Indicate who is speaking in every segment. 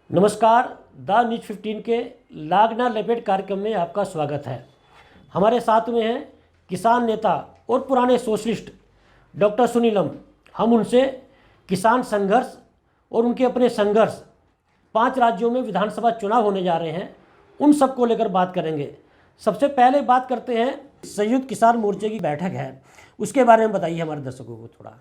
Speaker 1: नमस्कार। The news 15 के लागना लपेट कार्यक्रम में आपका स्वागत है। हमारे साथ में हैं किसान नेता और पुराने सोशलिस्ट डॉक्टर सुनीलम। हम उनसे किसान संघर्ष और उनके अपने संघर्ष 5 राज्यों में विधानसभा चुनाव होने जा रहे हैं, उन सब को लेकर बात करेंगे। सबसे पहले बात करते हैं, संयुक्त किसान मोर्चे की बैठक है, उसके बारे में बताइए हमारे दर्शकों को थोड़ा।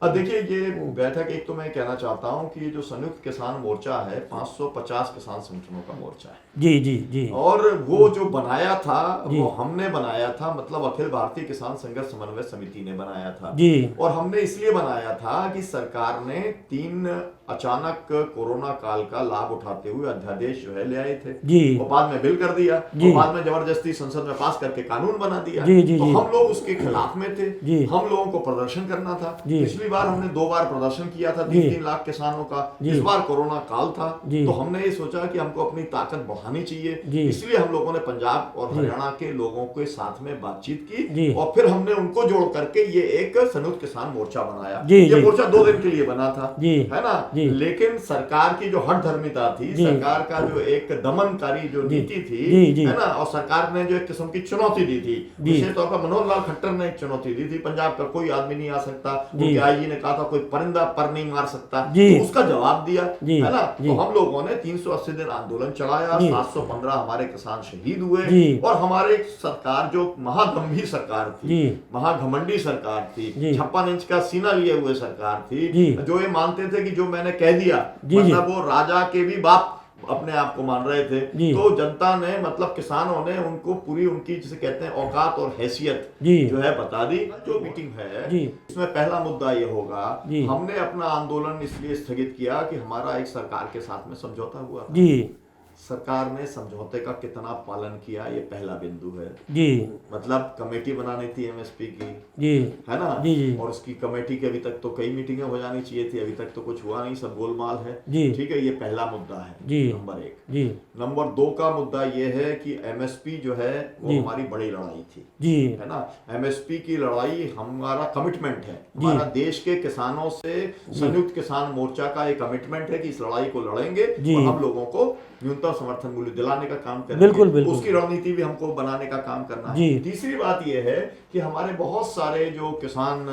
Speaker 2: देखिए, ये बैठक एक तो मैं कहना चाहता हूं कि ये जो संयुक्त किसान मोर्चा है 550 किसान संगठनों का मोर्चा है।
Speaker 1: जी जी जी।
Speaker 2: और वो जो बनाया था वो हमने बनाया था, मतलब अखिल भारतीय किसान संघर्ष समन्वय समिति ने बनाया था
Speaker 1: जी।
Speaker 2: और हमने इसलिए बनाया था कि सरकार ने 3 अचानक कोरोना काल का लाभ उठाते हुए अध्यादेश जो है ले आए थे
Speaker 1: जी।
Speaker 2: और बाद में बिल कर दिया और बाद में जबरदस्ती संसद में पास करके कानून बना दिया। तो हम लोग उसके खिलाफ में थे। हम लोगों को प्रदर्शन करना था। पिछली बार हमने 2 बार प्रदर्शन किया था 3-3 लाख किसानों का। इस बार कोरोना काल था तो हमने ये सोचा कि हमको अपनी ताकत बढ़ानी चाहिए, इसलिए हम लोगों ने पंजाब और हरियाणा के लोगों के साथ में बातचीत की और फिर हमने उनको जोड़ करके ये एक संयुक्त किसान मोर्चा बनाया। ये मोर्चा 2 दिन के लिए बना था, है ना। लेकिन सरकार की जो हठधर्मिता थी, सरकार का जो एक दमनकारी जो नीति थी, है ना, और सरकार ने जो एक किस्म की चुनौती दी थी, विशेष तौर पर मनोहर लाल खट्टर ने एक चुनौती दी थी, पंजाब का कोई आदमी नहीं आ सकता, उनके आईजी ने कहा था कोई परिंदा पर नहीं मार सकता, तो उसका जवाब दिया, है ना। तो हम लोगों ने 380 दिन आंदोलन चलाया, 715 हमारे किसान शहीद हुए और हमारे सरकार जो महागंभीर सरकार थी, महाघमंडी सरकार थी, 56 इंच का सीना लिए हुए सरकार थी, जो ये मानते थे कि जो मैंने कह दिया, मतलब वो राजा के भी बाप अपने आप को मान रहे थे। तो जनता ने, मतलब किसानों ने उनको पूरी उनकी जिसे कहते हैं औकात और हैसियत जो है बता दी। जो मीटिंग है इसमें पहला मुद्दा ये होगा, हमने अपना आंदोलन इसलिए स्थगित किया कि हमारा एक सरकार के साथ में समझौता हुआ था। सरकार ने समझौते का कितना पालन किया, ये पहला बिंदु है जी। मतलब कमेटी बनानी थी एमएसपी की जी, है ना जी। और उसकी कमेटी की अभी तक तो कई मीटिंगें हो जानी चाहिए थी, अभी तक तो कुछ हुआ नहीं, सब गोलमाल है जी। ठीक है, ये पहला मुद्दा है जी। नंबर 1 जी। नंबर 2 का मुद्दा ये है कि एमएसपी जो है वो हमारी बड़ी लड़ाई थी जी, है ना। एमएसपी की लड़ाई हमारा कमिटमेंट है, हमारा देश के किसानों से संयुक्त किसान मोर्चा का एक कमिटमेंट है कि इस लड़ाई को लड़ेंगे और हम लोगों को न्यूनतम समर्थन मूल्य दिलाने का काम करेंगे। बिल्कुल, बिल्कुल। उसकी रणनीति भी हमको बनाने का काम करना है। तीसरी बात यह है कि हमारे बहुत सारे जो किसान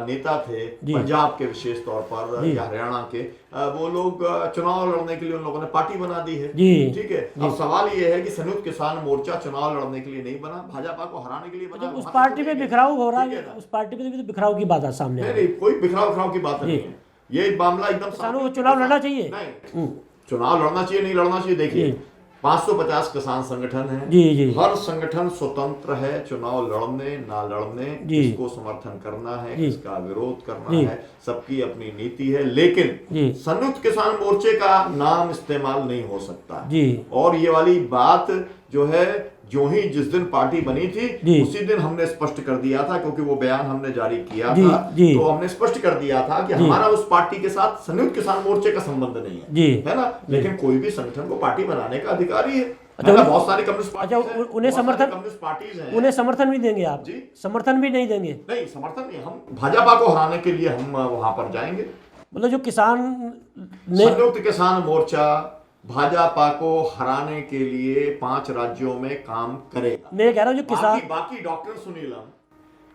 Speaker 2: नेता थे पंजाब के विशेष तौर पर या हरियाणा के, वो लोग चुनाव लड़ने के लिए उन लोगों ने पार्टी बना दी है, ठीक है। अब सवाल ये है कि संयुक्त किसान मोर्चा चुनाव लड़ने के लिए नहीं बना, भाजपा को हराने के लिए बना।
Speaker 1: उस पार्टी में बिखराव हो रहा है, उस पार्टी में भी तो बिखराव की बात है सामने।
Speaker 2: नहीं, कोई बिखराव की बात नहीं है, ये मामला एकदम
Speaker 1: चुनाव लड़ना चाहिए,
Speaker 2: नहीं चुनाव लड़ना चाहिए नहीं लड़ना चाहिए। देखिए 550 किसान संगठन है, हर संगठन स्वतंत्र है चुनाव लड़ने ना लड़ने, किसको समर्थन करना है, किसका विरोध करना है, सबकी अपनी नीति है। लेकिन संयुक्त किसान मोर्चे का नाम इस्तेमाल नहीं हो सकता और ये वाली बात जो है जिस दिन पार्टी बनी थी उसी दिन हमने स्पष्ट कर दिया था, क्योंकि वो बयान हमने जारी किया था, तो हमने स्पष्ट कर दिया था कि हमारा उस पार्टी के साथ संयुक्त किसान मोर्चे का संबंध नहीं है ना। लेकिन कोई भी संगठन को पार्टी बनाने का अधिकारी है। अच्छा, बहुत सारी कम्युनिस्ट पार्टीज हैं,
Speaker 1: उन्हें समर्थन,
Speaker 2: कम्युनिस्ट पार्टीज हैं,
Speaker 1: उन्हें समर्थन भी देंगे आप जी? समर्थन भी नहीं देंगे?
Speaker 2: नहीं, समर्थन नहीं, हम भाजपा को हराने के लिए हम वहां पर जाएंगे।
Speaker 1: मतलब जो किसान
Speaker 2: संयुक्त किसान मोर्चा भाजपा को हराने के लिए 5 राज्यों में काम करेगा।
Speaker 1: मैं कह रहा हूं जो किसान
Speaker 2: बाकी डॉक्टर सुनीलम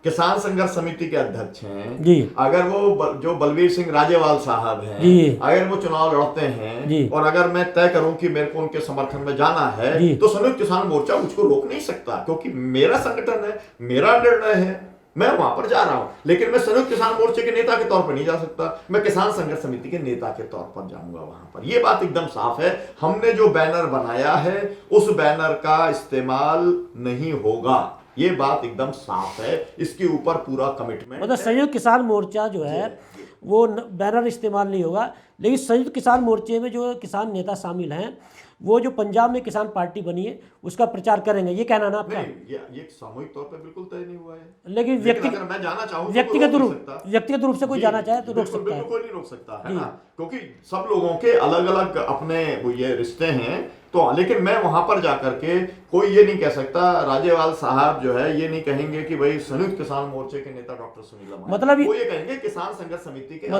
Speaker 2: किसान संघर्ष समिति के अध्यक्ष हैं जी, अगर वो जो बलवीर सिंह राजेवाल साहब हैं, अगर वो चुनाव लड़ते हैं और अगर मैं तय करूं कि मेरे को उनके समर्थन में जाना है तो संयुक्त किसान मोर्चा मुझको रोक नहीं सकता, क्योंकि मेरा संगठन है, मेरा निर्णय है, मैं वहां पर जा रहा हूं। लेकिन मैं संयुक्त किसान मोर्चे के नेता के तौर पर नहीं जा सकता, मैं किसान संघर्ष समिति के नेता के तौर पर जाऊंगा वहां पर। यह बात एकदम साफ है। हमने जो बैनर बनाया है उस बैनर का इस्तेमाल नहीं होगा, ये बात एकदम साफ है, इसके ऊपर पूरा कमिटमेंट।
Speaker 1: मतलब संयुक्त किसान मोर्चा जो है वो बैनर इस्तेमाल नहीं होगा, लेकिन संयुक्त किसान मोर्चे में जो किसान नेता शामिल हैं वो जो पंजाब में किसान पार्टी बनी है उसका प्रचार करेंगे, ये कहना ना आपका?
Speaker 2: ये सामूहिक तौर पे बिल्कुल तय नहीं हुआ है।
Speaker 1: लेकिन
Speaker 2: अगर मैं जाना चाहूं
Speaker 1: व्यक्तिगत रूप से कोई जाना चाहे तो रोक सकता है,
Speaker 2: कोई नहीं रोक सकता है ना, क्योंकि सब लोगों के अलग अलग अपने ये रिश्ते हैं। तो लेकिन मैं वहां पर जाकर के कोई ये नहीं कह सकता, राजेवाल साहब जो है ये नहीं कहेंगे कि भाई संयुक्त किसान मोर्चे के नेता डॉक्टर सुनीलम,
Speaker 1: मतलब
Speaker 2: वो ये कहेंगे किसान संघर्ष समिति के,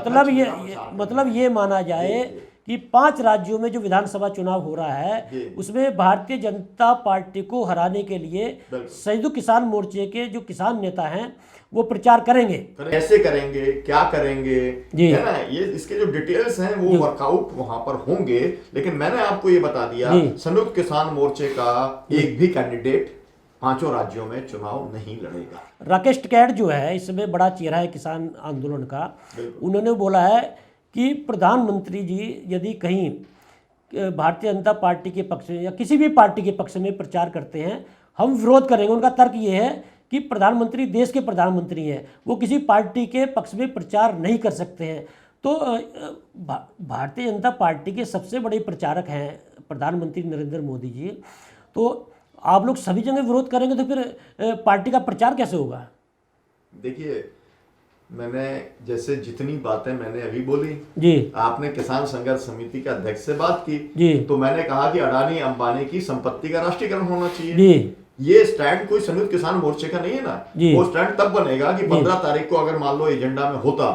Speaker 1: मतलब ये माना जाए कि 5 राज्यों में जो विधानसभा चुनाव हो रहा है उसमें भारतीय जनता पार्टी को हराने के लिए संयुक्त किसान मोर्चे के जो किसान नेता हैं वो प्रचार करेंगे।
Speaker 2: कैसे करेंगे, क्या करेंगे, है ना, ये इसके जो डिटेल्स हैं वो वर्कआउट वहां पर होंगे। लेकिन मैंने आपको ये बता दिया, संयुक्त किसान मोर्चे का एक भी कैंडिडेट 5 राज्यों में चुनाव नहीं लड़ेगा।
Speaker 1: राकेश टिकैत जो है इसमें बड़ा चेहरा है किसान आंदोलन का, उन्होंने बोला है कि प्रधानमंत्री जी यदि कहीं भारतीय जनता पार्टी के पक्ष में या किसी भी पार्टी के पक्ष में प्रचार करते हैं हम विरोध करेंगे। उनका तर्क ये है कि प्रधानमंत्री देश के प्रधानमंत्री हैं, वो किसी पार्टी के पक्ष में प्रचार नहीं कर सकते हैं। तो भारतीय जनता पार्टी के सबसे बड़े प्रचारक हैं प्रधानमंत्री नरेंद्र मोदी जी, तो आप लोग सभी जगह विरोध करेंगे तो फिर पार्टी का प्रचार कैसे होगा?
Speaker 2: देखिए, मैंने जैसे जितनी बातें मैंने अभी बोली
Speaker 1: जी,
Speaker 2: आपने किसान संघर्ष समिति के अध्यक्ष से बात की
Speaker 1: जी,
Speaker 2: तो मैंने कहा कि अडानी अंबानी की संपत्ति का राष्ट्रीयकरण होना चाहिए
Speaker 1: जी।
Speaker 2: ये स्टैंड कोई संयुक्त किसान मोर्चे का नहीं है ना। वो स्टैंड तब बनेगा कि 15 तारीख को अगर मान लो एजेंडा में होता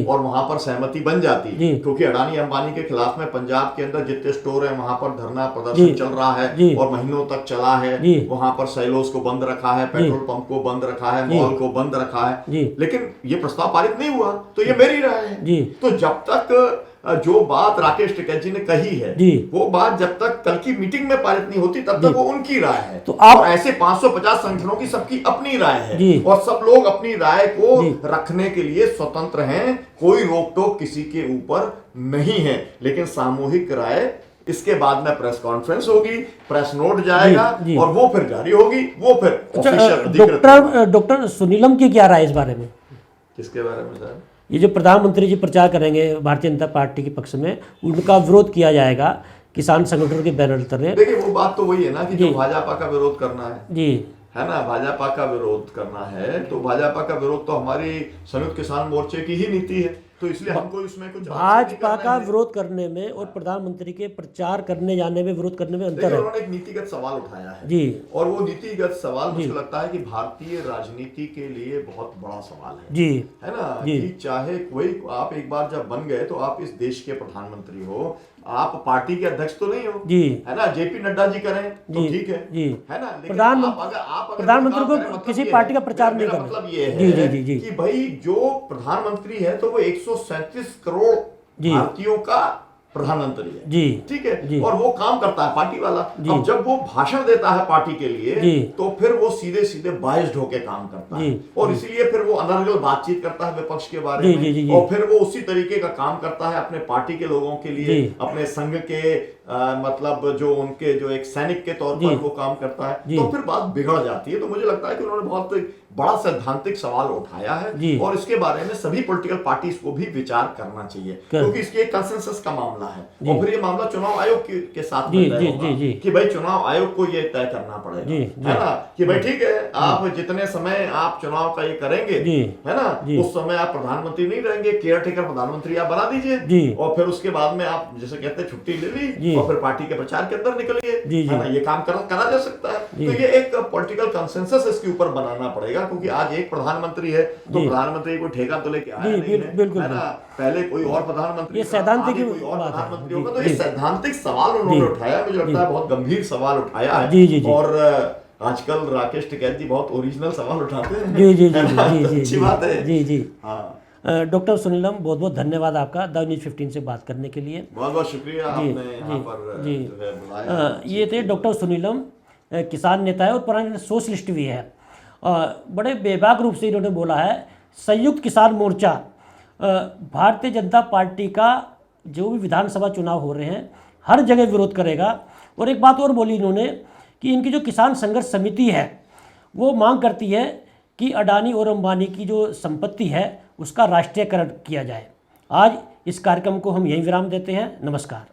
Speaker 2: और वहां पर सहमति बन जाती, क्योंकि अडानी अंबानी के खिलाफ में पंजाब के अंदर जितने स्टोर है वहां पर धरना प्रदर्शन चल रहा है और महीनों तक चला है। वहां पर सेलोस को बंद रखा है, पेट्रोल पंप को बंद रखा है, मॉल को बंद रखा है, लेकिन ये प्रस्ताव पारित नहीं हुआ। तो ये मेरी राय है। तो जब तक जो बात राकेश टिकैत जी ने कही है वो बात जब तक कल की मीटिंग में पारित नहीं होती तब तक वो उनकी राय है।
Speaker 1: तो आप
Speaker 2: और ऐसे 550 संगठनों की सबकी अपनी राय है और सब लोग अपनी राय को रखने के लिए स्वतंत्र हैं, कोई रोक टोक किसी के ऊपर नहीं है। लेकिन सामूहिक राय इसके बाद में प्रेस कॉन्फ्रेंस होगी, प्रेस नोट जाएगा और वो फिर जारी होगी, वो फिर ऑफिशियल।
Speaker 1: डॉक्टर सुनीलम की क्या राय इस बारे में?
Speaker 2: किसके बारे में सर?
Speaker 1: ये जो प्रधानमंत्री जी प्रचार करेंगे भारतीय जनता पार्टी के पक्ष में, उनका विरोध किया जाएगा किसान संगठनों के बैनर तले।
Speaker 2: देखिए, वो बात तो वही है ना कि जो भाजपा का विरोध करना है
Speaker 1: जी,
Speaker 2: है ना, भाजपा का विरोध करना है तो भाजपा का विरोध तो हमारी संयुक्त किसान मोर्चे की ही नीति है, तो इसलिए हमको इसमें कुछ
Speaker 1: भाजपा का विरोध करने में और प्रधानमंत्री के प्रचार करने जाने में विरोध करने में अंतर है।
Speaker 2: उन्होंने एक नीतिगत सवाल उठाया है
Speaker 1: जी,
Speaker 2: और वो नीतिगत सवाल मुझे लगता है कि भारतीय राजनीति के लिए बहुत बड़ा सवाल है
Speaker 1: जी,
Speaker 2: है ना, कि चाहे कोई आप एक बार जब बन गए तो आप इस देश के प्रधानमंत्री हो, आप पार्टी के अध्यक्ष तो नहीं हो
Speaker 1: जी,
Speaker 2: है ना, जेपी नड्डा जी करें तो ठीक है
Speaker 1: जी,
Speaker 2: है ना, लेकिन
Speaker 1: प्रधानमंत्री को किसी पार्टी का प्रचार नहीं करना।
Speaker 2: मतलब ये है कि भाई जो प्रधानमंत्री है तो वो 137 करोड़ भारतीयों का प्रधानमंत्री है
Speaker 1: जी,
Speaker 2: ठीक है, और वो काम करता है पार्टी वाला। अब जब वो भाषण देता है पार्टी के लिए तो फिर वो सीधे सीधे बायस्ड होके काम करता है और इसीलिए फिर वो अनर्गल बातचीत करता है विपक्ष के बारे में और फिर वो उसी तरीके का काम करता है अपने पार्टी के लोगों के लिए, अपने संघ के मतलब जो उनके जो एक सैनिक के तौर पर वो काम करता है, तो फिर बात बिगड़ जाती है। तो मुझे लगता है कि उन्होंने बहुत बड़ा सैद्धांतिक सवाल उठाया है और इसके बारे में सभी पॉलिटिकल पार्टीज को भी विचार करना चाहिए, क्योंकि इसकी एक कंसेंसस का मामला है और फिर ये मामला चुनाव आयोग के साथ में तय होगा कि भाई चुनाव आयोग को ये तय करना पड़ेगा, है ना, कि भाई ठीक है आप जितने समय आप चुनाव का ये करेंगे है ना, उस समय आप प्रधानमंत्री नहीं रहेंगे, केयर टेकर प्रधानमंत्री आप बना दीजिए और फिर उसके बाद में आप जैसे कहते हैं छुट्टी ले ली और फिर पार्टी के प्रचार के अंदर निकलिए, है ना, ये काम करा जा सकता है। तो ये एक पॉलिटिकल कंसेंसस इसके ऊपर बनाना पड़ेगा, क्योंकि आज एक प्रधानमंत्री है तो प्रधानमंत्री को ठेका तो लेके आया नहीं है ना, पहले कोई और प्रधानमंत्री,
Speaker 1: ये सैद्धांतिक
Speaker 2: कोई और प्रधानमंत्री होगा। तो ये सैद्धांतिक सवाल उन्होंने उठाया, मुझे लगता है बहुत गंभीर सवाल उठाया है और आजकल राकेश टिकैत जी बहुत ओरिजिनल सवाल उठाते हैं।
Speaker 1: जी जी जी
Speaker 2: अच्छी बात है।
Speaker 1: जी जी डॉक्टर सुनीलम, बहुत बहुत धन्यवाद आपका द न्यूज़ 15 से बात करने के लिए।
Speaker 2: बहुत बहुत शुक्रिया आपने यहाँ पर जो है बुलाया।
Speaker 1: ये थे डॉक्टर सुनीलम, किसान नेता है और पुराने सोशलिस्ट भी है। बड़े बेबाक रूप से इन्होंने बोला है संयुक्त किसान मोर्चा भारतीय जनता पार्टी का जो भी विधानसभा चुनाव हो रहे हैं हर जगह विरोध करेगा। और एक बात और बोली इन्होंने कि इनकी जो किसान संघर्ष समिति है वो मांग करती है कि अडानी और अंबानी की जो संपत्ति है उसका राष्ट्रीयकरण किया जाए। आज इस कार्यक्रम को हम यहीं विराम देते हैं। नमस्कार।